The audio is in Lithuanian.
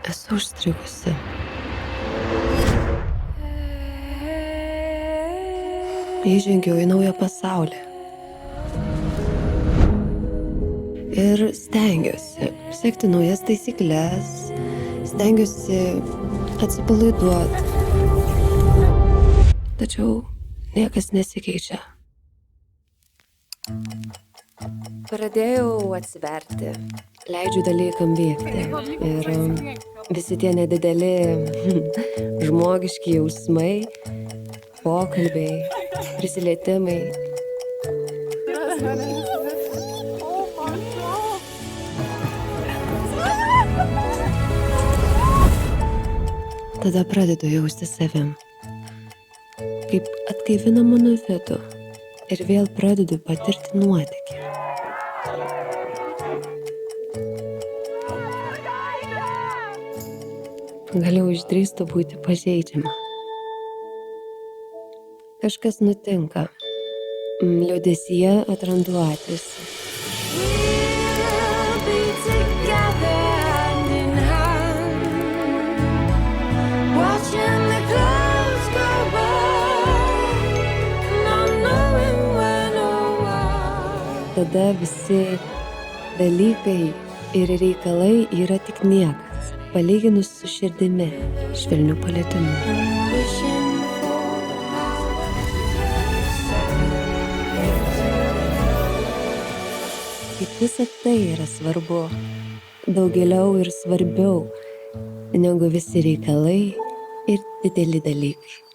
Esu užstrigusi. Įžengiau į naują pasaulį. Ir stengiuosi sekti naujas taisyklės, stengiuosi atsipalaiduoti. Tačiau niekas nesikeičia. Pradėjau atsiverti, leidžiu dalykam vykti. Ir visi tie nedideli žmogiški jausmai, pokalbiai, prisilietimai. Tada pradedu jausti savim, kaip atgaivina mano vidų ir vėl pradedu patirti nuotykį. Galiu išdrįstu būti pažeidžiama. Kažkas nutinka. Liūdesyje atrandu atilsį. Tada visi dalykai ir reikalai yra tik niekas, palyginus su širdimi, švelniu palietimu. Kaip visa tai yra svarbu, daug giliau ir svarbiau negu visi reikalai ir dideli dalykai.